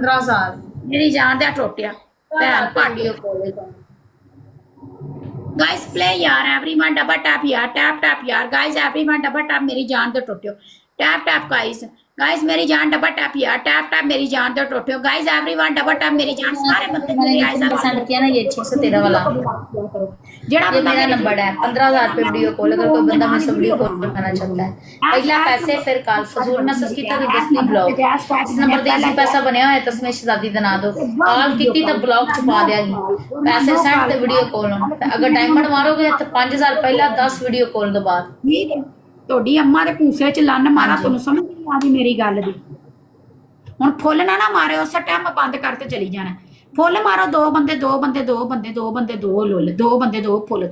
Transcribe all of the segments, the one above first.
15,000 मेरी जान दे टोटिया भैन पाटियो गाइस प्ले यार एवरीवन डबल टैप यार टैप यार गाइस एवरीवन डबल टैप मेरी जान दे टोटियो टैप गाइस गाइस मेरी जान डबल टैप यार टैप मेरी जान दे टोटियो गाइस एवरीवन डबल टैप मेरी जान सारे बंदे मैंने मेरी नीचे आइजा सेंड किया ना ये 613 वाला जेड़ा ये बंदा मेरा नंबर है 15,000 पे वीडियो कॉल अगर कोई बंदा मुझसे वीडियो कॉल करना चाहता है पहला पैसे फिर कॉल फजूल मैसेज किया तो दसवीं ब्लॉक इस नंबर ते इजी पैसा बनया होया तस्में शहजादी दा ना दो कॉल कीती तो ब्लॉक छुपा देगी पैसे सेंड ते वीडियो कॉल अगर डायमंड मारोगे तो 5,000 पहला 10 वीडियो कॉल दो बाद ठीक है ਤੁਹਾਡੀ ਅੰਮਾ ਦੇ ਭੂਸੇ ਚ ਲੰਨ ਮਾਰਾ ਤੁਹਾਨੂੰ ਸਮਝ ਨਹੀਂ ਆਦੀ ਮੇਰੀ ਗੱਲ ਦੀ ਹੁਣ ਫੁੱਲ ਨਾ ਮਾਰਿਓ ਉਸੇ ਟਾਈਮ ਬੰਦ ਕਰਕੇ ਚਲੀ ਜਾਣਾ ਫੁੱਲ ਮਾਰੋ ਦੋ ਬੰਦੇ ਦੋ ਲੁੱਲ ਦੋ ਬੰਦੇ ਦੋ ਫੁੱਲ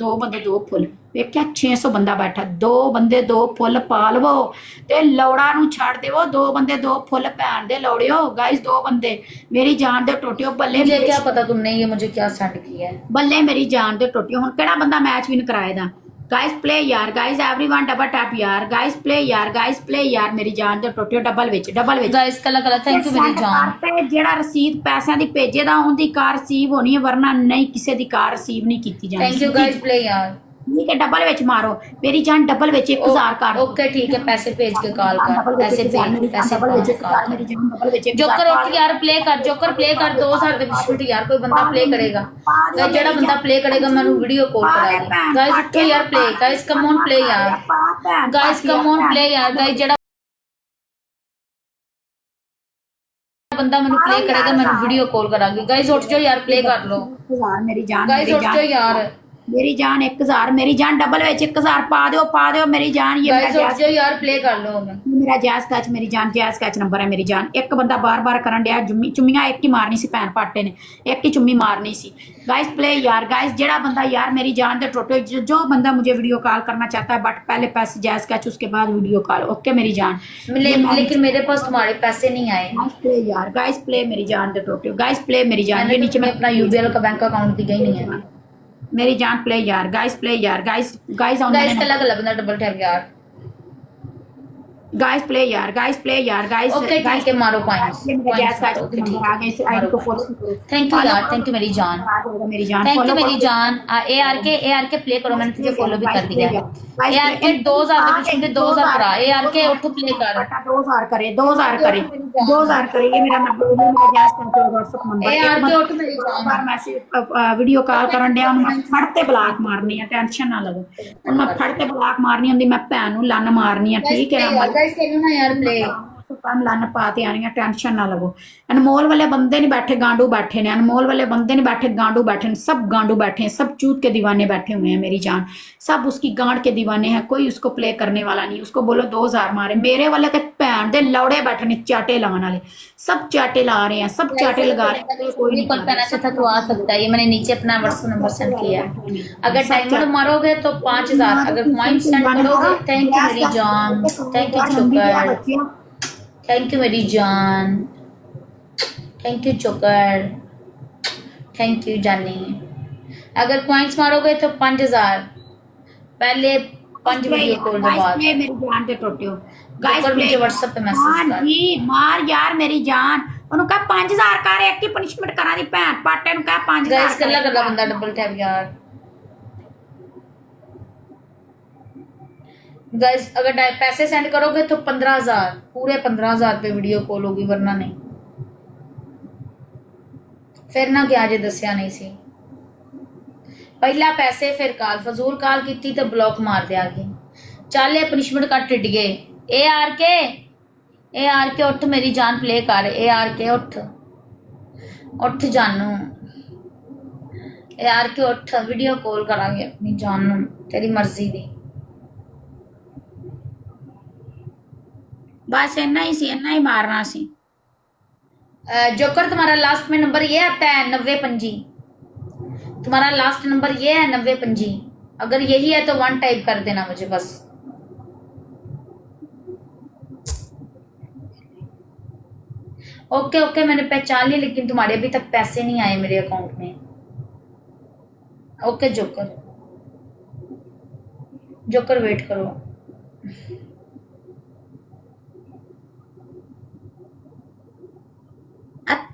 ਵੇਖਿਆ 600 ਬੰਦਾ ਬੈਠਾ ਦੋ ਬੰਦੇ ਦੋ ਫੁੱਲ ਪਾ ਲਵੋ ਤੇ ਲੌੜਾ ਨੂੰ ਛੱਡ ਦੇਵੋ ਦੋ ਬੰਦੇ ਦੋ ਫੁੱਲ ਭੈਣ ਦੇ ਲੌੜਿਓ गाइस दो बंदे मेरी जान दे टोटियो बल्ले मुझे क्या पता तुमने ये मुझे क्या सेंड किया है बल्ले मेरी जान दे टोटियो हुन केड़ा बंदा मैच विन कराएगा गाइस प्ले यार गाइस एवरीवन डबल टैप यार गाइस प्ले यार मेरी जान दे टोटियो डबल विच गाइस कला थैंक यू मेरी जान पे जेड़ा रसीद पैसों दी भेजे दा उनदी कार रिसीव होनी है वरना नहीं किसी दी कार रिसीव नहीं कीती जानी थैंक यू गाइस प्ले यार ठीक है डबल विच मारो मेरी जान डबल विच 1000 कर ओके ठीक है पैसे भेज के कॉल कर पैसे भेज पैसे भेज कॉल मेरी जान डबल विच जोकर उठ यार प्ले कर जोकर प्ले कर 2000 दे बिस्कुट यार कोई बंदा प्ले करेगा गाइस जेड़ा बंदा प्ले करेगा मैंने वीडियो कॉल कराएगा गाइस उठो यार play guys come on play यार गाइस कम ऑन प्ले यार गाइस जेड़ा बंदा मैंने प्ले करेगा मैंने वीडियो कॉल करांगी गाइस उठ जाओ यार प्ले कर लो मेरी जान गाइस उठ जाओ यार मेरी जान 1000 मेरी जान डबल विच 1000 पा दो मेरी जान ये गाइस उठ जाओ यार प्ले कर लो मेरा जैस कैच मेरी जान जैस कैच नंबर है मेरी जान एक बंदा बार करन दिया चुम्मियां एक ही मारनी सी भैन पाटे ने एक ही चुम्मी मारनी सी गाइस प्ले यार गाइस जेड़ा बंदा यार मेरी जान दे टोटे जो बंदा मुझे वीडियो कॉल करना चाहता है बट पहले पैसे जैस कैच उसके बाद वीडियो कॉल ओके मेरी जान लेकिन मेरे पास तुम्हारे पैसे नहीं आए प्ले यार गाइस प्ले मेरी जान दे टोटे गाइस प्ले मेरी जान ये नीचे मैं अपना यूबीएल का बैंक अकाउंट दी गई नहीं है मेरी जान प्ले यार गाइस ऑन गाइस अलग बंदा डबल टैप यार गाइस प्ले यार गाइस ओके ठीक है मारो पॉइंट्स थैंक यू मेरी जान थैंक यू मेरी जान एआरके प्ले करो मैंने तुझे फॉलो भी कर दिया एआरके 2000 के पीछे 2000 करा एआरके उठ प्ले कर 2000 करे ये मेरा नंबर मेरा गैस का व्हाट्सएप नंबर एआरके उठ मेरी जान मैसेज वीडियो कॉल करन दिया मैं फड़ते ब्लॉक मारनी है टेंशन ना लो मैं फड़ते ब्लॉक मारनी हुंदी मैं भैन नु लन्न मारनी है ठीक है गाइस खेलो ना यार प्ले लन्न पाते आनी टेंशन ना लगो अनमोल वाले बंदे नहीं बैठे गांडू बैठे ने अनमोल वाले बंदे नहीं बैठे गांडू बैठे सब गांडू बैठे हैं सब चूत के दीवाने बैठे हुए हैं मेरी जान सब उसकी गांड के दीवाने हैं कोई उसको प्ले करने वाला नहीं उसको बोलो 2000 मारे मेरे वाले के भैन दे लौड़े बैठे ने चाटे लगाने वाले सब चाटे ला रहे हैं सब चाटे लगा रहे हैं कोई नहीं करना चाहता तो आ सकता है ये मैंने नीचे अपना व्हाट्सएप नंबर सेंड किया है अगर टाइमर मारोगे तो 5000 अगर पॉइंट सेंड करोगे थैंक यू मेरी जान थैंक यू चोकर थैंक यू मेरी जान थैंक यू चोकर थैंक यू जानी अगर पॉइंट्स मारोगे तो 5000 पहले 5 वीडियो कॉल के बाद मेरी जान दे टोटियो गाइस मुझे व्हाट्सएप पे मैसेज कर जी मार यार मेरी जान ਉਹਨੂੰ ਕਹ 5000 ਕਰ ਇੱਕ ਹੀ ਪਨਿਸ਼ਮੈਂਟ ਕਰਾਂ ਦੀ ਭੈਣ ਪਾਟੇ ਨੂੰ ਕਹ 5000 गाइस ਕੱਲਾ ਬੰਦਾ ਡਬਲ ਟੈਪ यार गाइस अगर पैसे सेंड करोगे तो 15000 पूरे 15000 पे वीडियो कॉल होगी वरना नहीं फिर ना क्या जे दसिया नहीं सी पहला पैसे फिर कॉल फजूल कॉल की तो ब्लॉक मार दिया गया चल ये पनिशमेंट कट टिट गए ए आर के उठ मेरी जान प्ले कर ए आर के उठ जानू ए आर के उठ वीडियो कॉल करांगे अपनी जानू तेरी मर्जी दी बस इतना ही मारना सी जोकर तुम्हारा लास्ट में नंबर ये आता है 90 तुम्हारा लास्ट नंबर ये है 90 अगर यही है तो 1 टाइप कर देना मुझे बस ओके मैंने पहचान लिया लेकिन तुम्हारे अभी तक पैसे नहीं आए मेरे अकाउंट में ओके जोकर वेट करो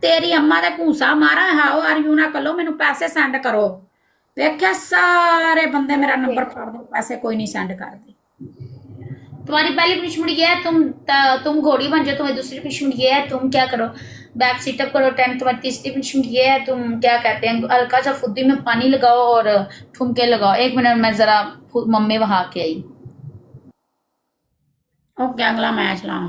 तेरी अम्मा दे भूसा मारा हाउ आर यू ना करो मैनू पैसे सेंड करो देखिया सारे बंदे मेरा नंबर फाड़ दे पैसे कोई नहीं सेंड करते तुम्हारी पहली पनिशमेंट ये है तुम घोड़ी बन जाओ तुम्हारी दूसरी पनिशमेंट ये है तुम क्या करो बैक सीटअप करो 10 तुम्हारी तीसरी पनिशमेंट ये है तुम क्या कहते हैं हल्का सा फुद्दी में पानी लगाओ और ठुमके लगाओ 1 मिनट में जरा मम्मी वहा के आई ओके अगला मैच लाओ